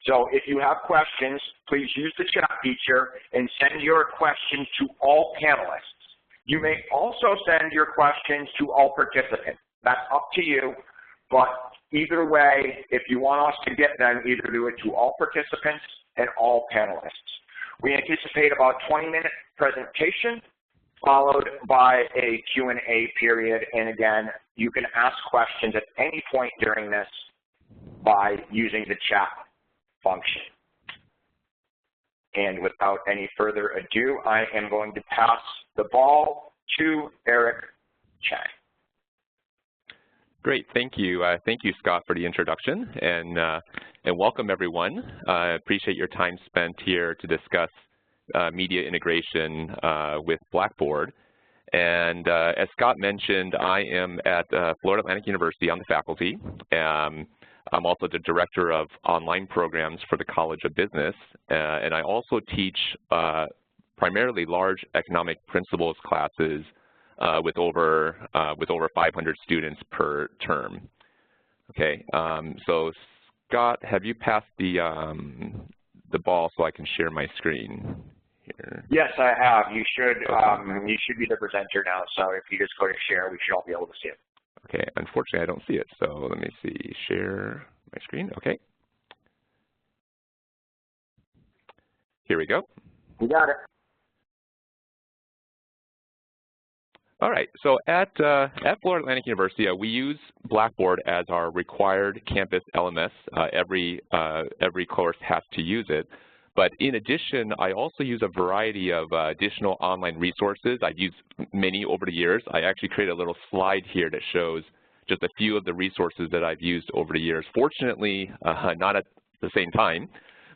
So if you have questions, please use the chat feature and send your questions to all panelists. You may also send your questions to all participants. That's up to you, but either way, if you want us to get them, either do it to all participants and all panelists. We anticipate about 20-minute presentation followed by a Q&A period, and again, you can ask questions at any point during this by using the chat function. And without any further ado, I am going to pass the ball to Eric Chiang. Great, thank you. Thank you, Scott, for the introduction, and welcome everyone. I appreciate your time spent here to discuss media integration with Blackboard. And as Scott mentioned, I am at Florida Atlantic University on the faculty. I'm also the director of online programs for the College of Business, and I also teach primarily large economic principles classes with over 500 students per term. Okay, so Scott, have you passed the ball so I can share my screen here? Yes, I have. You should be the presenter now. So if you just go to share, we should all be able to see it. Okay, unfortunately I don't see it, so let me see, share my screen, okay. Here we go. You got it. All right, so at Florida Atlantic University, we use Blackboard as our required campus LMS. Every course has to use it. But in addition, I also use a variety of additional online resources. I've used many over the years. I actually created a little slide here that shows just a few of the resources that I've used over the years. Fortunately, not at the same time,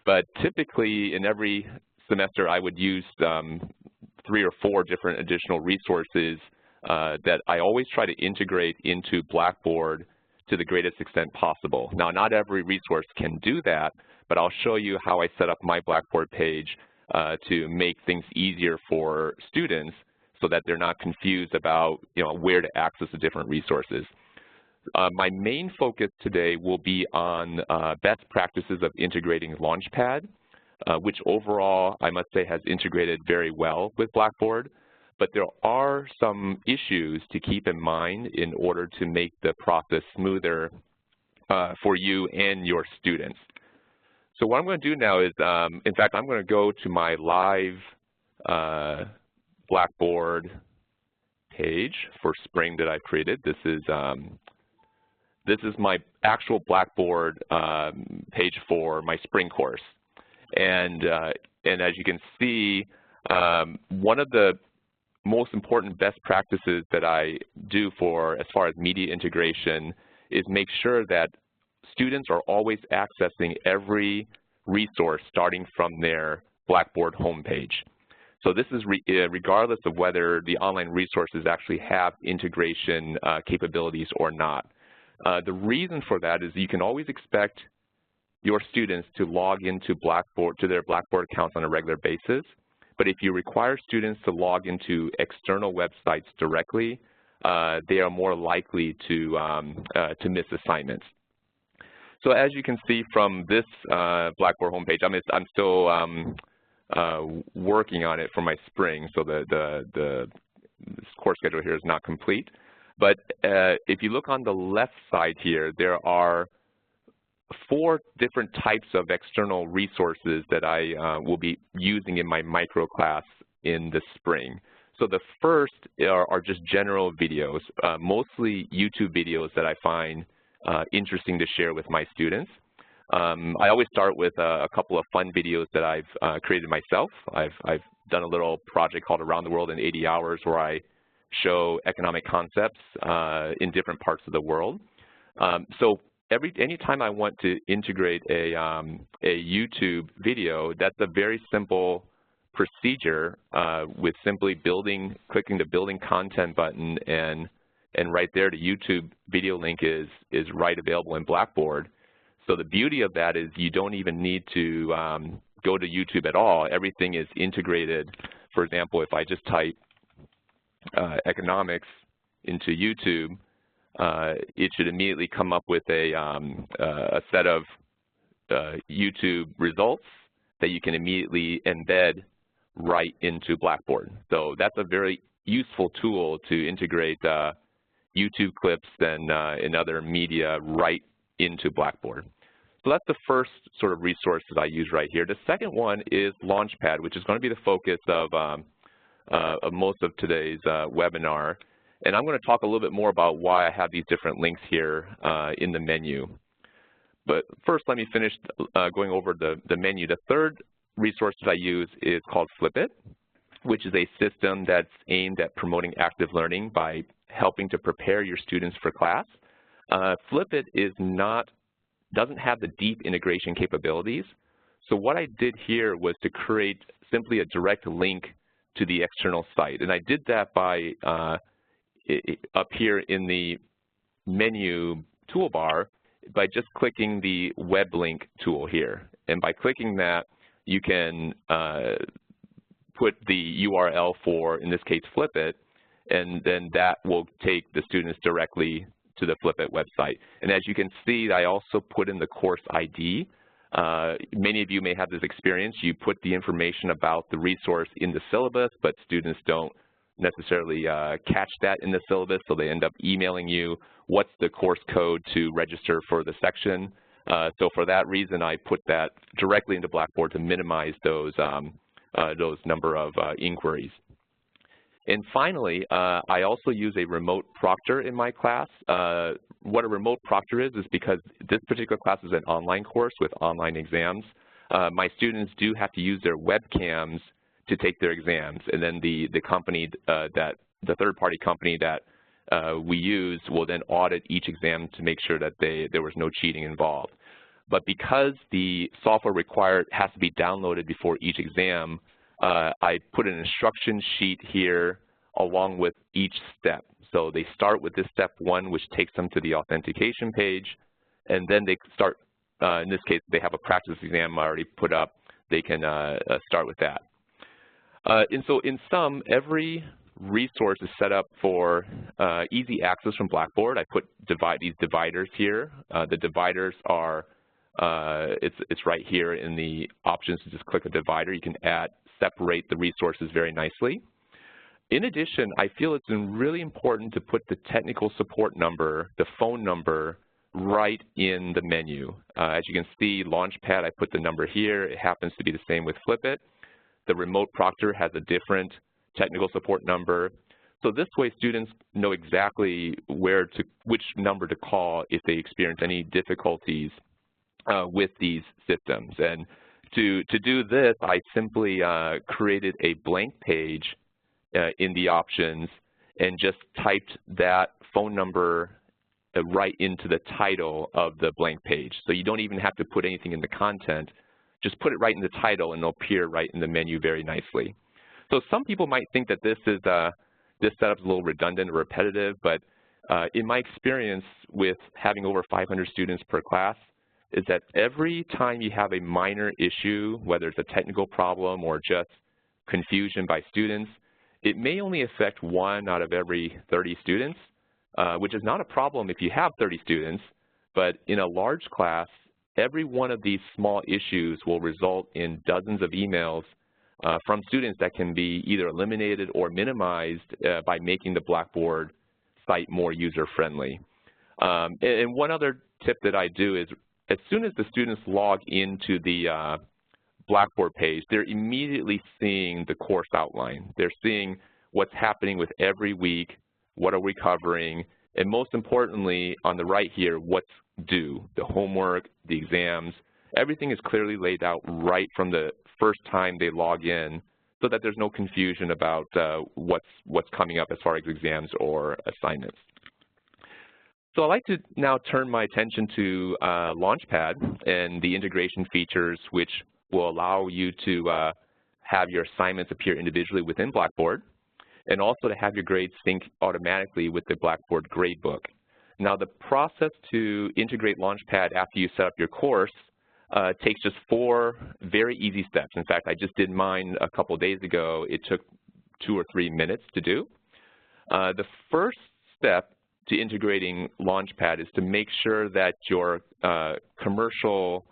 but typically in every semester I would use 3 or 4 different additional resources that I always try to integrate into Blackboard to the greatest extent possible. Now, not every resource can do that, but I'll show you how I set up my Blackboard page to make things easier for students so that they're not confused about where to access the different resources. My main focus today will be on best practices of integrating Launchpad, which overall I must say has integrated very well with Blackboard, but there are some issues to keep in mind in order to make the process smoother for you and your students. So what I'm going to do now is, in fact, I'm going to go to my live Blackboard page for spring that I created. This is my actual Blackboard page for my spring course. And as you can see, one of the most important best practices that I do as far as media integration is make sure that students are always accessing every resource starting from their Blackboard homepage. So this is regardless of whether the online resources actually have integration capabilities or not. The reason for that is you can always expect your students to log into their Blackboard accounts on a regular basis, but if you require students to log into external websites directly, they are more likely to miss assignments. So as you can see from this Blackboard homepage, I'm still working on it for my spring, so the course schedule here is not complete. But if you look on the left side here, there are 4 different types of external resources that I will be using in my micro class in the spring. So the first are just general videos, mostly YouTube videos that I find interesting to share with my students. I always start with a couple of fun videos that I've created myself. I've done a little project called Around the World in 80 Hours where I show economic concepts in different parts of the world. So anytime I want to integrate a YouTube video, that's a very simple procedure with simply clicking the Building Content button, and right there the YouTube video link is right available in Blackboard. So the beauty of that is you don't even need to go to YouTube at all. Everything is integrated. For example, if I just type economics into YouTube, it should immediately come up with a set of YouTube results that you can immediately embed right into Blackboard. So that's a very useful tool to integrate YouTube clips and other media right into Blackboard. So that's the first sort of resource that I use right here. The second one is Launchpad, which is going to be the focus of most of today's webinar. And I'm going to talk a little bit more about why I have these different links here in the menu. But first, let me finish going over the menu. The third resource that I use is called Flipit, which is a system that's aimed at promoting active learning by helping to prepare your students for class. Flipit doesn't have the deep integration capabilities. So what I did here was to create simply a direct link to the external site. And I did that by up here in the menu toolbar by just clicking the web link tool here. And by clicking that, you can put the URL for, in this case, Flipit, and then that will take the students directly to the Flipit website. And as you can see, I also put in the course ID. Many of you may have this experience. You put the information about the resource in the syllabus, but students don't necessarily catch that in the syllabus, so they end up emailing you what's the course code to register for the section. So for that reason, I put that directly into Blackboard to minimize those number of inquiries. And finally, I also use a remote proctor in my class. What a remote proctor is because this particular class is an online course with online exams. My students do have to use their webcams to take their exams, and then the company the third-party company that we use will then audit each exam to make sure that there was no cheating involved. But because the software required has to be downloaded before each exam, I put an instruction sheet here along with each step. So they start with this step 1, which takes them to the authentication page, and then they start, in this case, they have a practice exam already put up. They can start with that. And so in sum, every resource is set up for easy access from Blackboard. I put these dividers here. The dividers are, it's right here in the options to just click a divider. You can separate the resources very nicely. In addition, I feel it's really important to put the technical support number, the phone number, right in the menu. As you can see, Launchpad, I put the number here. It happens to be the same with Flipit. The remote proctor has a different technical support number. So this way, students know exactly which number to call if they experience any difficulties with these systems. And to do this, I simply created a blank page in the options and just typed that phone number right into the title of the blank page. So you don't even have to put anything in the content. Just put it right in the title and it'll appear right in the menu very nicely. So some people might think that this setup is a little redundant or repetitive, but in my experience with having over 500 students per class, is that every time you have a minor issue, whether it's a technical problem or just confusion by students, it may only affect 1 out of every 30 students, which is not a problem if you have 30 students, but in a large class, every one of these small issues will result in dozens of emails from students that can be either eliminated or minimized by making the Blackboard site more user-friendly. And one other tip that I do is as soon as the students log into the Blackboard page, they're immediately seeing the course outline. They're seeing what's happening with every week, what are we covering, and most importantly, on the right here, what's due, the homework, the exams. Everything is clearly laid out right from the first time they log in so that there's no confusion about what's coming up as far as exams or assignments. So I'd like to now turn my attention to Launchpad and the integration features which will allow you to have your assignments appear individually within Blackboard and also to have your grades sync automatically with the Blackboard gradebook. Now the process to integrate Launchpad after you set up your course takes just 4 very easy steps. In fact, I just did mine a couple days ago. It took 2 or 3 minutes to do. The first step to integrating Launchpad is to make sure that your commercial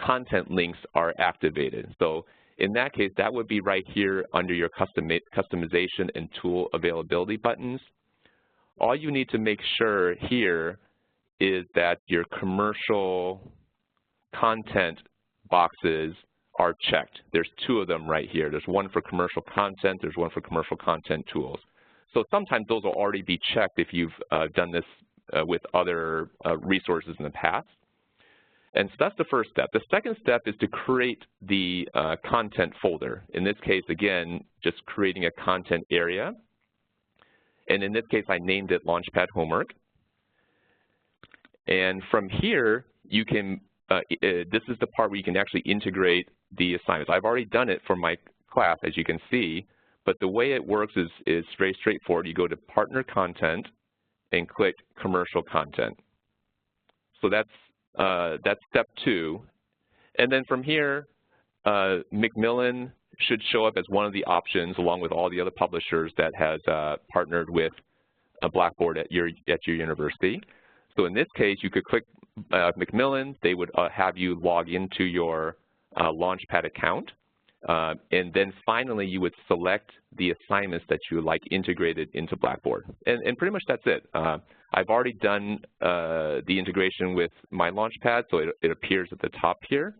content links are activated. So in that case, that would be right here under your customization and tool availability buttons. All you need to make sure here is that your commercial content boxes are checked. There's two of them right here. There's one for commercial content, there's one for commercial content tools. So sometimes those will already be checked if you've done this with other resources in the past. And so that's the first step. The second step is to create the content folder. In this case, again, just creating a content area. And in this case, I named it Launchpad Homework. And from here, you can, this is the part where you can actually integrate the assignments. I've already done it for my class, as you can see, but the way it works is very straightforward. You go to Partner Content and click Commercial Content. So that's step 2. And then from here, Macmillan should show up as one of the options along with all the other publishers that has partnered with Blackboard at your university. So in this case, you could click Macmillan. They would have you log into your Launchpad account. And then finally, you would select the assignments that you would like integrated into Blackboard. And pretty much that's it. I've already done the integration with my Launchpad, so it appears at the top here.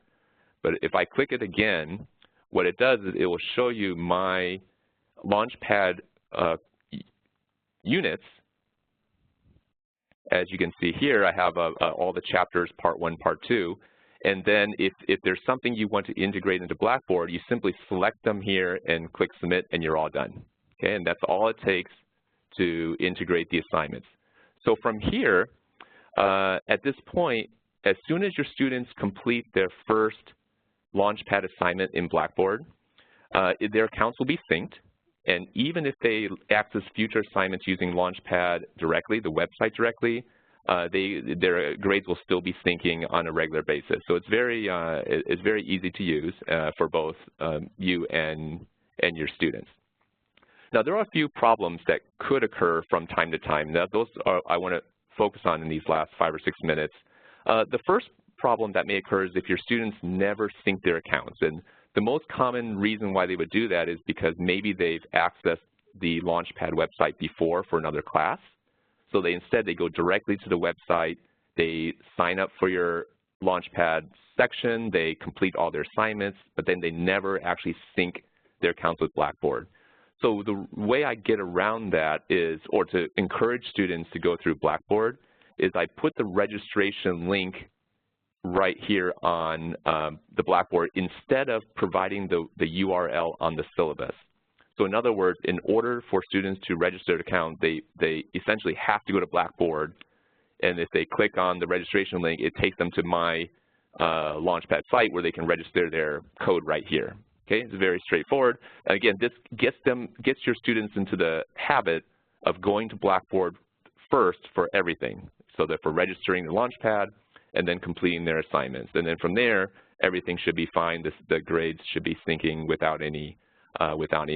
But if I click it again, what it does is it will show you my Launchpad units. As you can see here, I have all the chapters, part 1, part 2. And then if there's something you want to integrate into Blackboard, you simply select them here and click Submit, and you're all done. Okay, and that's all it takes to integrate the assignments. So from here, at this point, as soon as your students complete their first Launchpad assignment in Blackboard, their accounts will be synced. And even if they access future assignments using Launchpad directly, the website directly, their grades will still be syncing on a regular basis. So it's very easy to use for both you and your students. Now, there are a few problems that could occur from time to time. Now, those I want to focus on in these last 5 or 6 minutes. The first problem that may occur is if your students never sync their accounts. And the most common reason why they would do that is because maybe they've accessed the Launchpad website before for another class. So instead they go directly to the website, they sign up for your Launchpad section, they complete all their assignments, but then they never actually sync their accounts with Blackboard. So the way I get around that is, or to encourage students to go through Blackboard, is I put the registration link right here on the Blackboard instead of providing the URL on the syllabus. So in other words, in order for students to register an account, they essentially have to go to Blackboard, and if they click on the registration link, it takes them to my Launchpad site where they can register their code right here. Okay, it's very straightforward. And again, this gets your students into the habit of going to Blackboard first for everything, so that for registering the Launchpad and then completing their assignments. And then from there, everything should be fine. The grades should be syncing without any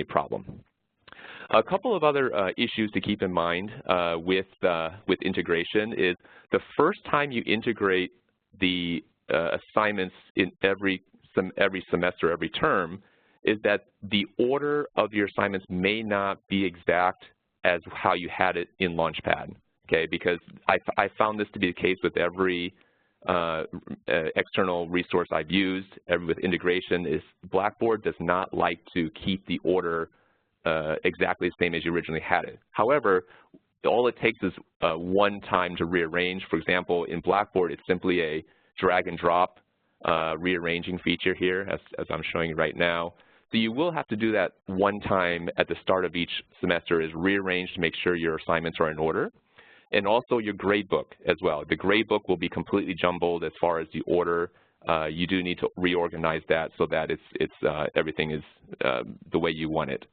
problem. A couple of other issues to keep in mind with integration is the first time you integrate the assignments in every semester, every term, is that the order of your assignments may not be exact as how you had it in Launchpad. Okay, because I found this to be the case with every external resource I've used with integration is Blackboard does not like to keep the order exactly the same as you originally had it. However, all it takes is one time to rearrange. For example, in Blackboard, it's simply a drag and drop rearranging feature here, as I'm showing you right now. So you will have to do that one time at the start of each semester, is rearrange to make sure your assignments are in order. And also your grade book as well. The grade book will be completely jumbled as far as the order. You do need to reorganize that so that everything is the way you want it.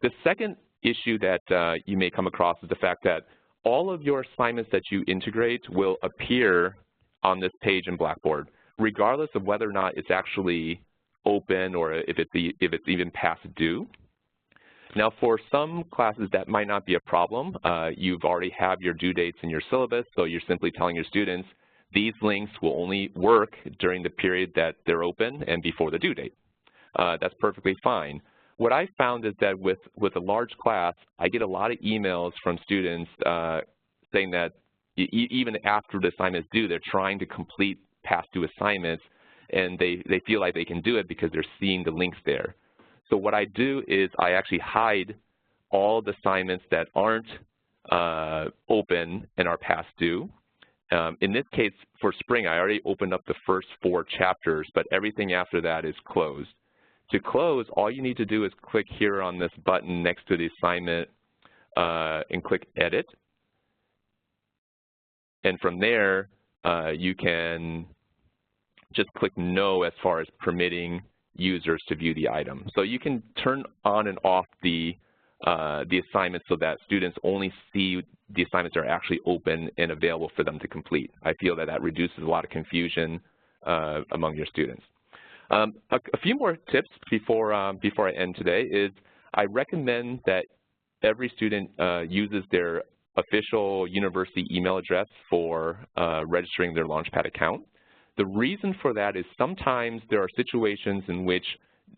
The second issue that you may come across is the fact that all of your assignments that you integrate will appear on this page in Blackboard, regardless of whether or not it's actually open or if it's even past due. Now, for some classes, that might not be a problem. You've already have your due dates in your syllabus, so you're simply telling your students These links will only work during the period that they're open and before the due date. That's perfectly fine. What I found is that with a large class, I get a lot of emails from students saying that even after the assignment is due, they're trying to complete past due assignments, and they feel like they can do it because they're seeing the links there. So what I do is I actually hide all the assignments that aren't open and are past due. In this case, for spring, I already opened up the first 4 chapters, but everything after that is closed. To close, all you need to do is click here on this button next to the assignment and click Edit. And from there, you can just click No as far as permitting users to view the item. So you can turn on and off the assignments so that students only see the assignments that are actually open and available for them to complete. I feel that that reduces a lot of confusion among your students. A few more tips before I end today is I recommend that every student uses their official university email address for registering their Launchpad account. The reason for that is sometimes there are situations in which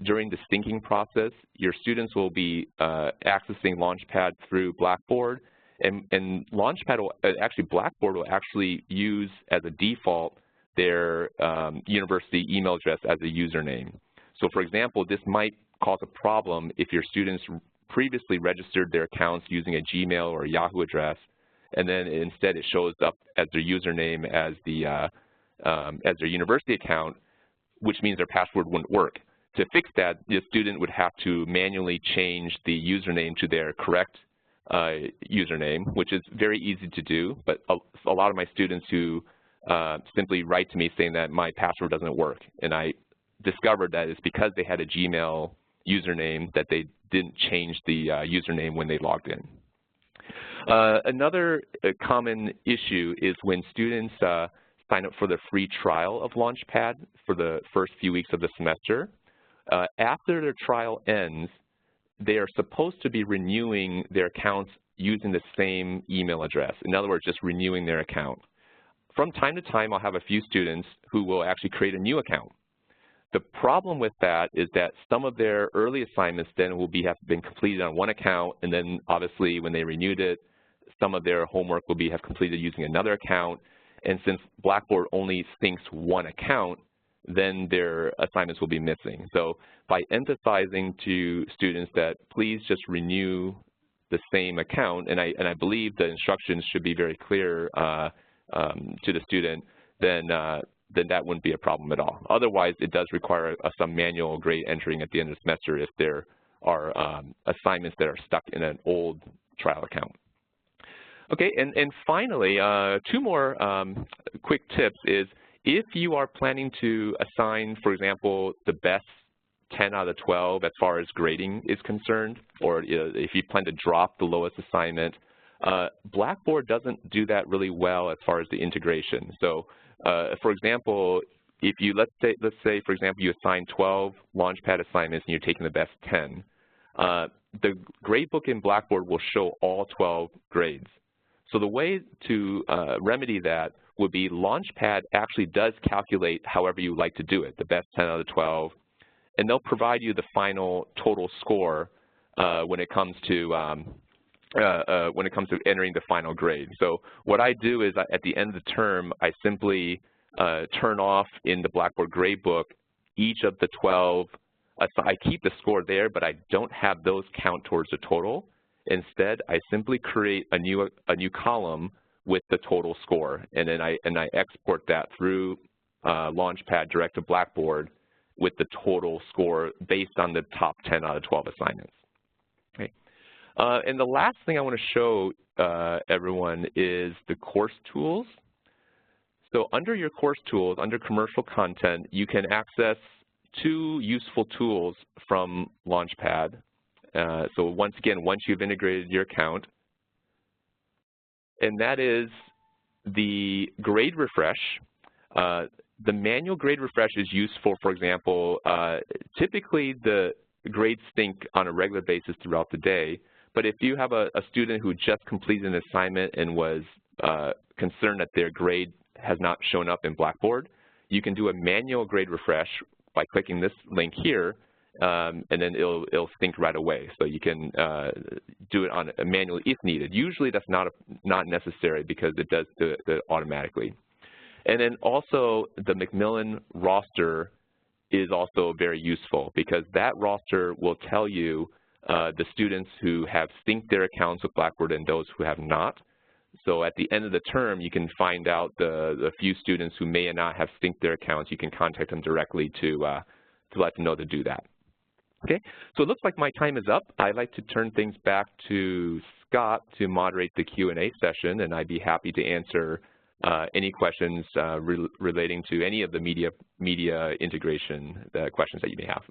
during the syncing process, your students will be accessing Launchpad through Blackboard, and Launchpad will, actually Blackboard will actually use as a default their university email address as a username. So for example, this might cause a problem if your students previously registered their accounts using a Gmail or a Yahoo address, and then instead it shows up as their username as their university account, which means their password wouldn't work. To fix that, the student would have to manually change the username to their correct username, which is very easy to do, but a lot of my students who simply write to me saying that my password doesn't work, and I discovered that it's because they had a Gmail username that they didn't change the username when they logged in. Another common issue is when students sign up for the free trial of Launchpad for the first few weeks of the semester. After their trial ends, they are supposed to be renewing their accounts using the same email address. In other words, just renewing their account. From time to time, I'll have a few students who will actually create a new account. The problem with that is that some of their early assignments then will have been completed on one account, and then obviously when they renewed it, some of their homework will have completed using another account. And since Blackboard only syncs one account, then their assignments will be missing. So by emphasizing to students that please just renew the same account, and I believe the instructions should be very clear to the student, then that wouldn't be a problem at all. Otherwise, it does require some manual grade entering at the end of the semester if there are assignments that are stuck in an old trial account. Okay, and finally, 2 more quick tips is if you are planning to assign, for example, the best 10 out of 12 as far as grading is concerned, or if you plan to drop the lowest assignment, Blackboard doesn't do that really well as far as the integration. So, for example, if you let's say for example you assign 12 Launchpad assignments and you're taking the best 10, the gradebook in Blackboard will show all 12 grades. So the way to remedy that would be Launchpad actually does calculate however you like to do it, the best 10 out of 12, and they'll provide you the final total score when it comes to entering the final grade. So what I do is at the end of the term, I simply turn off in the Blackboard gradebook each of the 12. I keep the score there, but I don't have those count towards the total. Instead, I simply create a new column with the total score, and then I export that through Launchpad direct to Blackboard with the total score based on the top 10 out of 12 assignments. Okay. And the last thing I want to show everyone is the course tools. So under your course tools, under commercial content, you can access 2 useful tools from Launchpad. So once again, once you've integrated your account, and that is the grade refresh. The manual grade refresh is useful, for example, typically the grades sync on a regular basis throughout the day, but if you have a student who just completed an assignment and was concerned that their grade has not shown up in Blackboard, you can do a manual grade refresh by clicking this link here, and then it'll sync right away. So you can do it on a manually if needed. Usually that's not necessary because it does it automatically. And then also the Macmillan roster is also very useful because that roster will tell you the students who have synced their accounts with Blackboard and those who have not. So at the end of the term, you can find out the few students who may not have synced their accounts. You can contact them directly to let them know to do that. Okay, so it looks like my time is up. I'd like to turn things back to Scott to moderate the Q&A session, and I'd be happy to answer any questions relating to any of the media integration questions that you may have.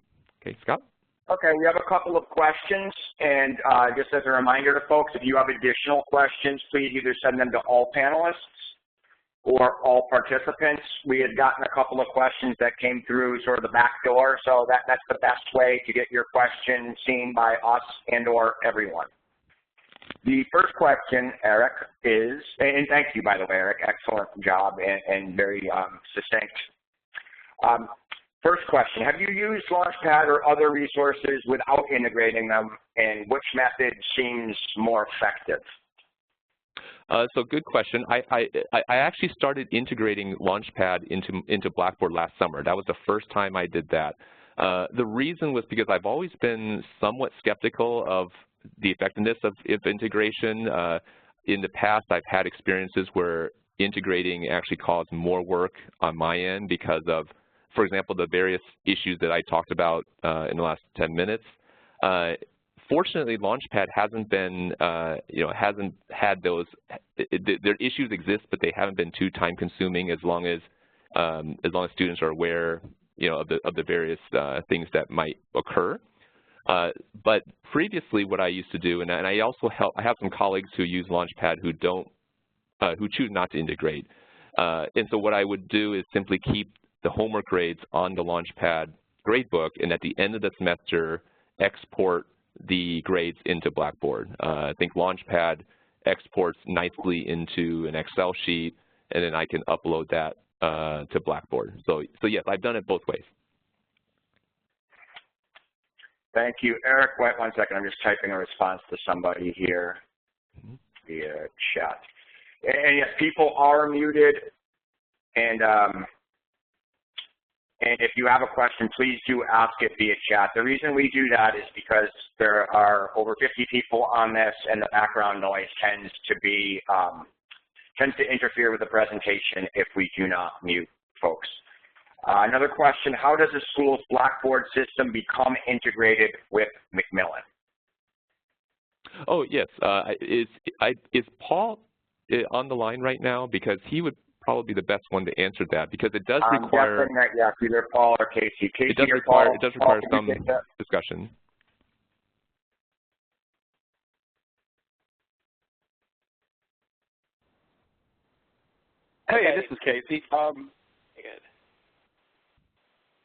Okay, Scott? Okay, we have a couple of questions, and just as a reminder to folks, if you have additional questions, please either send them to all panelists or all participants. We had gotten a couple of questions that came through sort of the back door, so that's the best way to get your question seen by us and or everyone. The first question, Eric, is, and thank you, by the way, Eric, excellent job and very succinct. First question, have you used Launchpad or other resources without integrating them, and which method seems more effective? So good question. I actually started integrating Launchpad into Blackboard last summer. That was the first time I did that. The reason was because I've always been somewhat skeptical of the effectiveness of integration. In the past, I've had experiences where integrating actually caused more work on my end because of, for example, the various issues that I talked about in the last 10 minutes. Fortunately, Launchpad hasn't been, hasn't had those. Their issues exist, but they haven't been too time-consuming as long as students are aware, of the various things that might occur. But previously, what I used to do, and I also I have some colleagues who use Launchpad who choose not to integrate. And so what I would do is simply keep the homework grades on the Launchpad gradebook, and at the end of the semester, export the grades into Blackboard. I think Launchpad exports nicely into an Excel sheet, and then I can upload that to Blackboard. So yes, I've done it both ways. Thank you. Eric, wait one second. I'm just typing a response to somebody here via chat. And yes, people are muted, and if you have a question, please do ask it via chat. The reason we do that is because there are over 50 people on this, and the background noise tends to interfere with the presentation if we do not mute folks. Another question, how does a school's Blackboard system become integrated with Macmillan? Oh, yes. Is Paul on the line right now? Because he would probably be the best one to answer that, because it does require. That, yes, either Paul or Casey. It does require some discussion. Hey, this is Casey.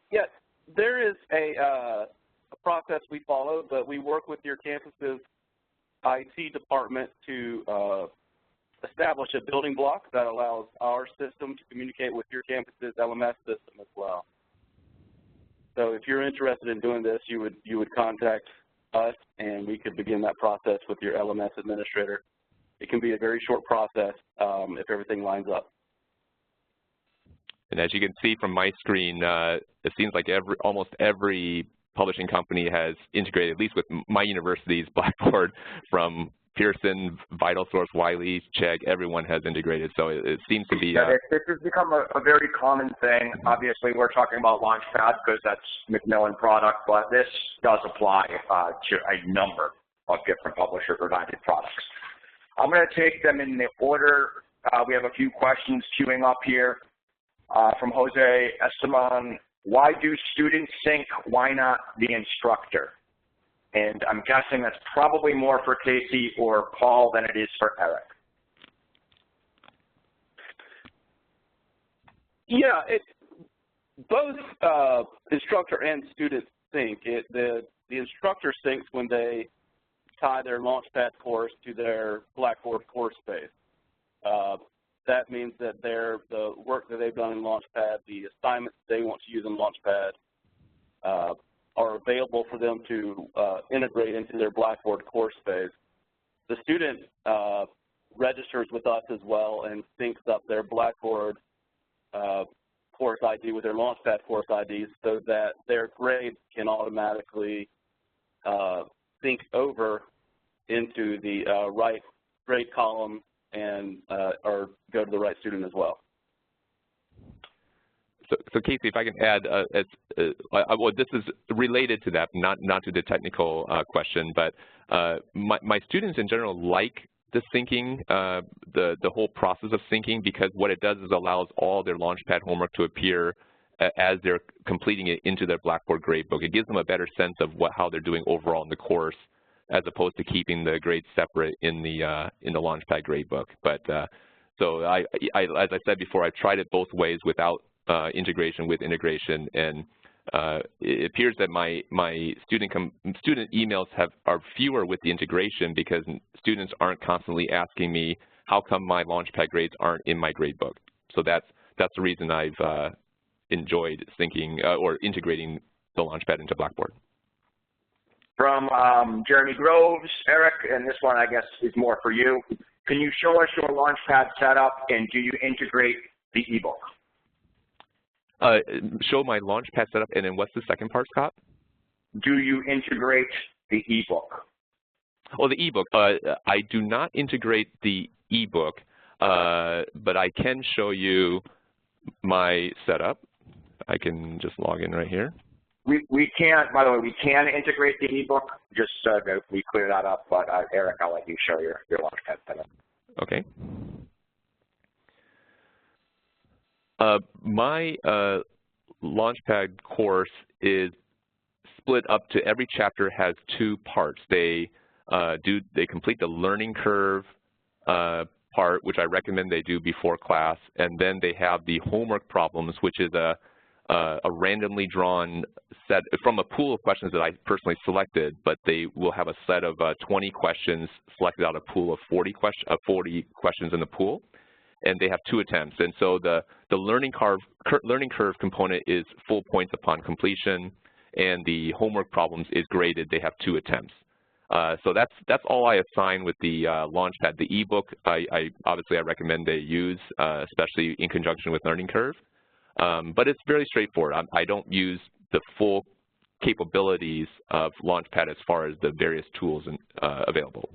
Yeah, there is a process we follow, but we work with your campus's IT department to establish a building block that allows our system to communicate with your campus's LMS system as well. So if you're interested in doing this, you would contact us, and we could begin that process with your LMS administrator. It can be a very short process if everything lines up. And as you can see from my screen, it seems like almost every publishing company has integrated, at least with my university's Blackboard, from Pearson, VitalSource, Wiley, Chegg, everyone has integrated. So it seems to be. This has become a very common thing. Obviously, we're talking about Launchpad because that's Macmillan product, but this does apply to a number of different publisher-provided products. I'm going to take them in the order. We have a few questions queuing up here. From Jose Esteban, why do students sync, why not the instructor? And I'm guessing that's probably more for Casey or Paul than it is for Eric. Yeah, both instructor and student sync. The instructor syncs when they tie their Launchpad course to their Blackboard course space. that means that the work that they've done in Launchpad, the assignments they want to use in Launchpad are available for them to integrate into their Blackboard course phase. The student registers with us as well and syncs up their Blackboard course ID with their Launchpad course IDs so that their grades can automatically sync over into the right grade column and or go to the right student as well. So Casey, if I can add, well, this is related to that, not to the technical question, but my students in general like the syncing, the whole process of syncing, because what it does is allows all their Launchpad homework to appear as they're completing it into their Blackboard gradebook. It gives them a better sense of how they're doing overall in the course, as opposed to keeping the grades separate in the Launchpad gradebook. But so as I said before, I've tried it both ways without integration, with integration, and it appears that my student emails are fewer with the integration because students aren't constantly asking me how come my Launchpad grades aren't in my gradebook. So that's the reason I've enjoyed syncing or integrating the Launchpad into Blackboard. From Jeremy Groves, Eric, and this one I guess is more for you. Can you show us your Launchpad setup, and do you integrate the ebook? Show my Launchpad setup, and then what's the second part, Scott? Do you integrate the ebook? Oh, the ebook. I do not integrate the ebook, but I can show you my setup. I can just log in right here. We can, by the way, we can integrate the ebook, just so that we clear that up, but Eric, I'll let you show your Launchpad setup. Okay. My Launchpad course is split up to, every chapter has two parts. They complete the learning curve part, which I recommend they do before class, and then they have the homework problems, which is a randomly drawn set from a pool of questions that I personally selected, but they will have a set of 20 questions selected out of a pool of 40 questions in the pool, and they have 2 attempts. And so the learning curve component is full points upon completion, and the homework problems is graded. They have 2 attempts. So that's all I assign with the Launchpad. The ebook, obviously I recommend they use, especially in conjunction with learning curve. But it's very straightforward. I don't use the full capabilities of Launchpad as far as the various tools available.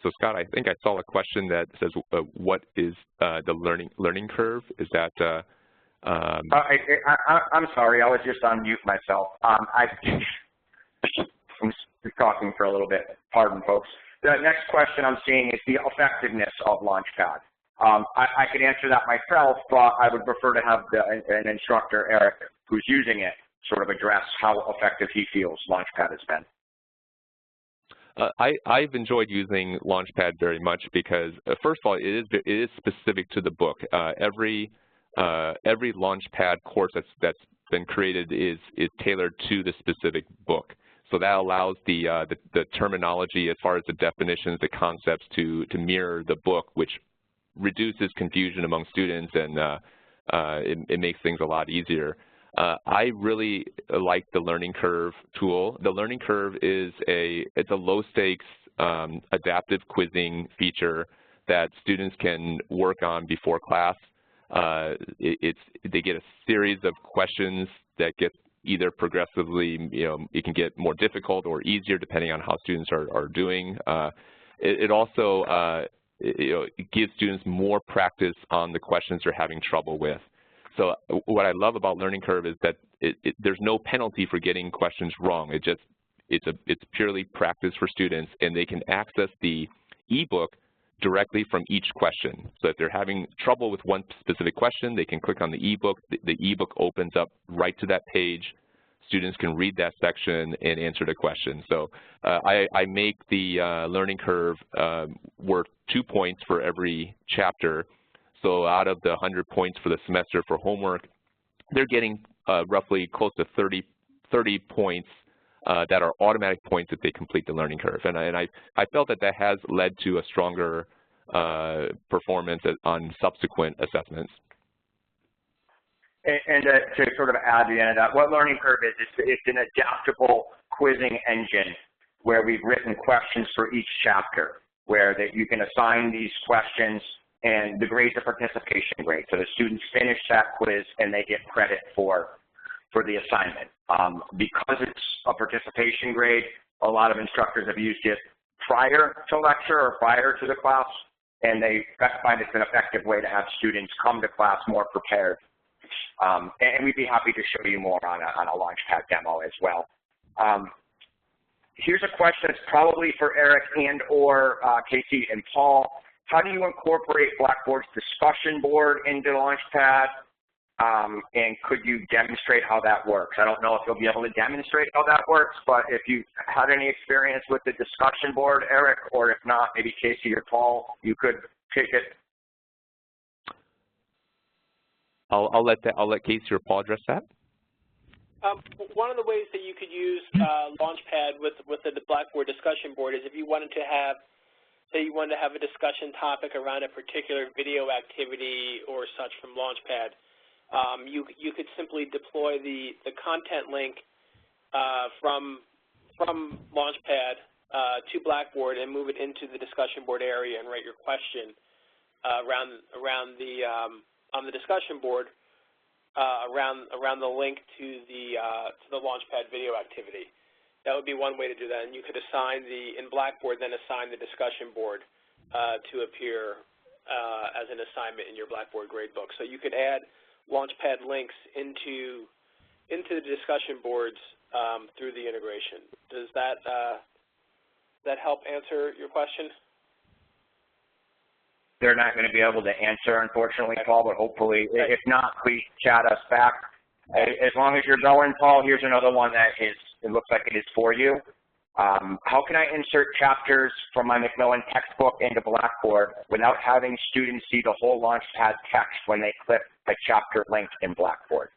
So Scott, I think I saw a question that says, "What is the learning curve?" Is that? I'm sorry, I was just on mute myself. I'm talking for a little bit. Pardon, folks. The next question I'm seeing is the effectiveness of Launchpad. I could answer that myself, but I would prefer to have an instructor, Eric, who's using it, sort of address how effective he feels Launchpad has been. I've enjoyed using Launchpad very much because, first of all, it is specific to the book. Every Launchpad course that's been created is tailored to the specific book. So that allows the terminology as far as the definitions, the concepts to mirror the book, which reduces confusion among students, and it makes things a lot easier. I really like the learning curve tool. The learning curve is it's a low stakes adaptive quizzing feature that students can work on before class. They get a series of questions that get either progressively, it can get more difficult or easier depending on how students are doing. It also it gives students more practice on the questions they're having trouble with. So what I love about Learning Curve is that there's no penalty for getting questions wrong. It's purely practice for students, and they can access the ebook directly from each question. So if they're having trouble with one specific question, they can click on the ebook. The ebook opens up right to that page. Students can read that section and answer the question. So I make the learning curve worth 2 points for every chapter. So out of the 100 points for the semester for homework, they're getting roughly close to 30 points that are automatic points if they complete the learning curve. And I felt that that has led to a stronger performance on subsequent assessments. And to sort of add to the end of that, what Learning Curve is, it's an adaptable quizzing engine where we've written questions for each chapter, where that you can assign these questions and the grades are participation grade. So the students finish that quiz and they get credit for the assignment. Because it's a participation grade, a lot of instructors have used it prior to lecture or prior to the class, and they find it's an effective way to have students come to class more prepared. And we'd be happy to show you more on a Launchpad demo as well. Here's a question that's probably for Eric and or Casey and Paul. How do you incorporate Blackboard's discussion board into Launchpad? And could you demonstrate how that works? I don't know if you'll be able to demonstrate how that works, but if you had any experience with the discussion board, Eric, or if not, maybe Casey or Paul, you could take it. I'll let Casey or Paul address that. One of the ways that you could use Launchpad with the Blackboard discussion board is if you wanted to have, say you wanted to have a discussion topic around a particular video activity or such from Launchpad, you could simply deploy the content link from Launchpad to Blackboard and move it into the discussion board area and write your question around the on the discussion board around the link to the Launchpad video activity. That would be one way to do that, and you could assign in Blackboard then assign the discussion board to appear as an assignment in your Blackboard gradebook. So you could add Launchpad links into the discussion boards through the integration. Does that help answer your question? They're not going to be able to answer, unfortunately, Paul, but hopefully, if not, please chat us back. As long as you're going, Paul, here's another one that it looks like it is for you. How can I insert chapters from my Macmillan textbook into Blackboard without having students see the whole Launchpad text when they click the chapter link in Blackboard?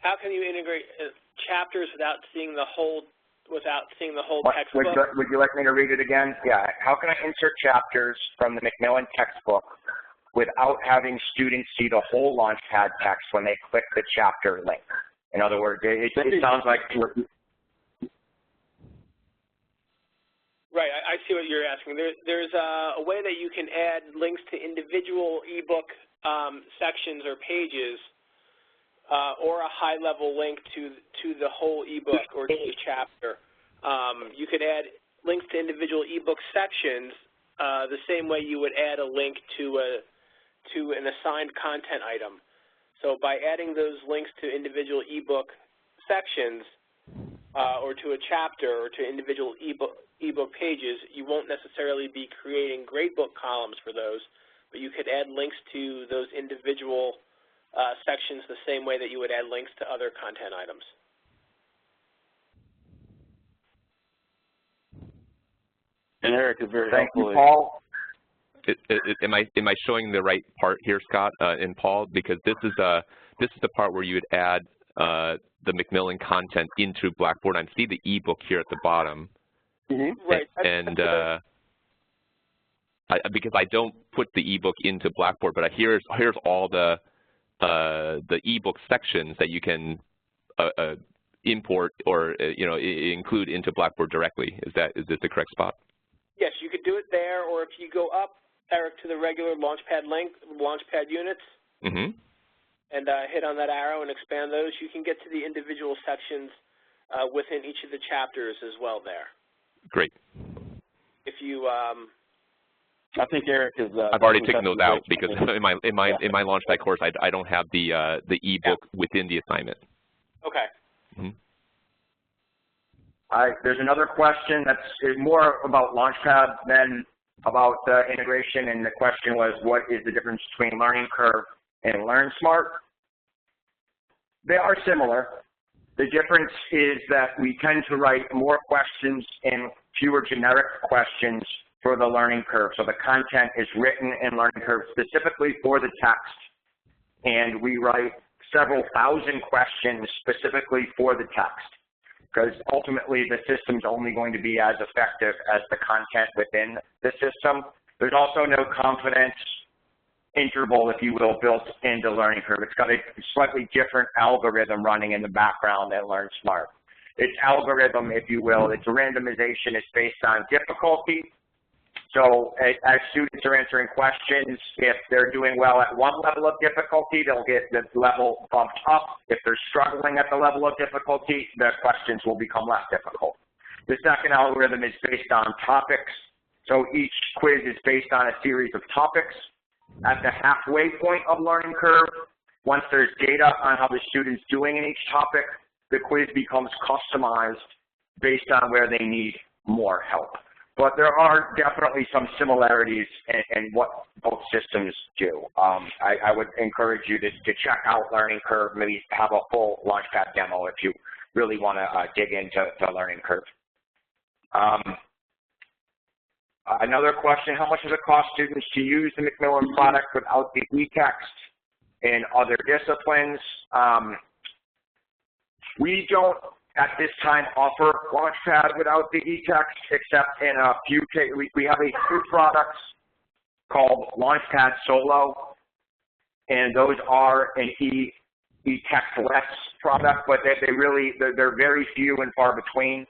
How can you integrate chapters without seeing the whole textbook? Would you like me to read it again? Yeah. How can I insert chapters from the Macmillan textbook without having students see the whole Launchpad text when they click the chapter link? In other words, it sounds like... Right, I see what you're asking. There's a way that you can add links to individual ebook sections or pages or a high-level link to the whole ebook or to the chapter. You could add links to individual ebook sections the same way you would add a link to an assigned content item. So by adding those links to individual ebook sections or to a chapter or to individual ebook pages, you won't necessarily be creating gradebook columns for those, but you could add links to those individual sections the same way that you would add links to other content items. And Eric is very helpful. Thank you, Paul. Am I showing the right part here, Scott and Paul? Because this is the part where you would add the Macmillan content into Blackboard. I see the ebook here at the bottom. Mm-hmm. Right. And because I don't put the ebook into Blackboard, but here's all the ebook sections that you can import or include into Blackboard directly. Is this the correct spot? Yes, you could do it there, or if you go up, Eric, to the regular Launchpad link, Launchpad units, mm-hmm. and hit on that arrow and expand those, you can get to the individual sections within each of the chapters as well there. Great. If you I think Eric is. I've already taken those out because in my Launchpad course I don't have the ebook within the assignment. Okay. Mm-hmm. There's another question that's more about Launchpad than about integration, and the question was, what is the difference between Learning Curve and LearnSmart? They are similar. The difference is that we tend to write more questions and fewer generic questions for the Learning Curve. So the content is written in Learning Curve specifically for the text, and we write several thousand questions specifically for the text, because ultimately the system's only going to be as effective as the content within the system. There's also no confidence interval, if you will, built into Learning Curve. It's got a slightly different algorithm running in the background than LearnSmart. Its algorithm, if you will, its randomization is based on difficulty. So as students are answering questions, if they're doing well at one level of difficulty, they'll get the level bumped up. If they're struggling at the level of difficulty, the questions will become less difficult. The second algorithm is based on topics. So each quiz is based on a series of topics. At the halfway point of Learning Curve, once there's data on how the student's doing in each topic, the quiz becomes customized based on where they need more help. But there are definitely some similarities in what both systems do. I would encourage you to check out Learning Curve, maybe have a full Launchpad demo if you really want to dig into Learning Curve. Another question, how much does it cost students to use the Macmillan product without the e-text in other disciplines? We don't, at this time, offer Launchpad without the e-text, except in a few cases. We have a few products called Launchpad Solo, and those are an e-text-less product, but they're very few and far between.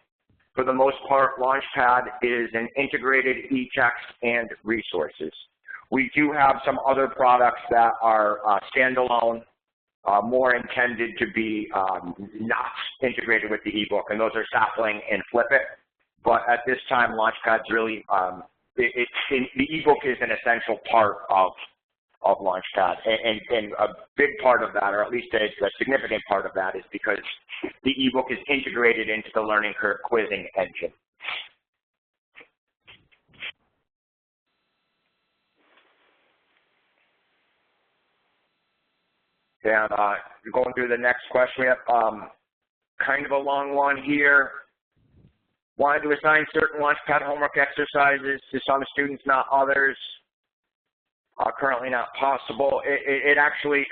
For the most part, Launchpad is an integrated e-text and resources. We do have some other products that are standalone, more intended to be not integrated with the ebook, and those are Sapling and Flip It. But at this time, Launchpad's really, the ebook is an essential part of Launchpad, and a big part of that, or at least a significant part of that, is because the ebook is integrated into the Learning Curve quizzing engine. And going through the next question, we have kind of a long one here. Wanted to assign certain Launchpad homework exercises to some students, not others. Currently not possible. It actually,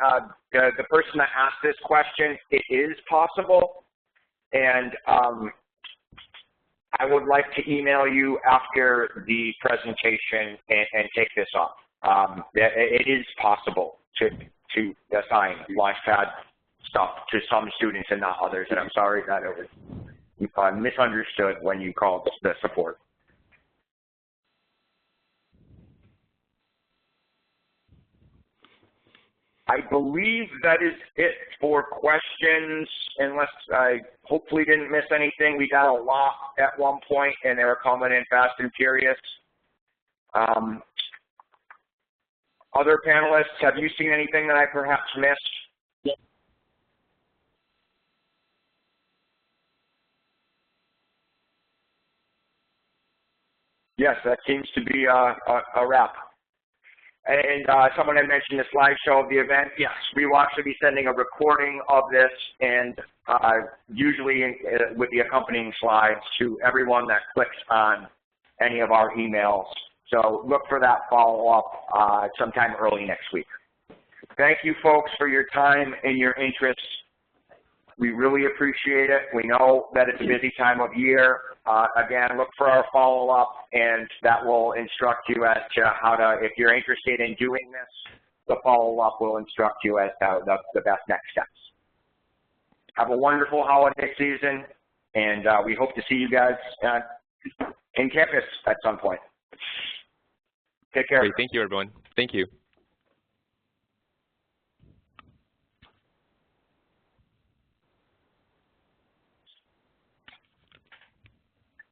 the person that asked this question, it is possible, and I would like to email you after the presentation and take this up. It is possible to assign Launchpad stuff to some students and not others, and I'm sorry that it was misunderstood when you called the support. I believe that is it for questions, unless I hopefully didn't miss anything. We got a lot at one point, and they were coming in fast and furious. Other panelists, have you seen anything that I perhaps missed? Yes, that seems to be a wrap. And someone had mentioned the slideshow of the event. Yes, we will actually be sending a recording of this, and usually with the accompanying slides, to everyone that clicks on any of our emails. So look for that follow-up sometime early next week. Thank you, folks, for your time and your interest. We really appreciate it. We know that it's a busy time of year. Again, look for our follow-up, and that will instruct you as to how to, if you're interested in doing this, the follow-up will instruct you as to the best next steps. Have a wonderful holiday season, and we hope to see you guys in campus at some point. Take care. Great. Thank you, everyone. Thank you.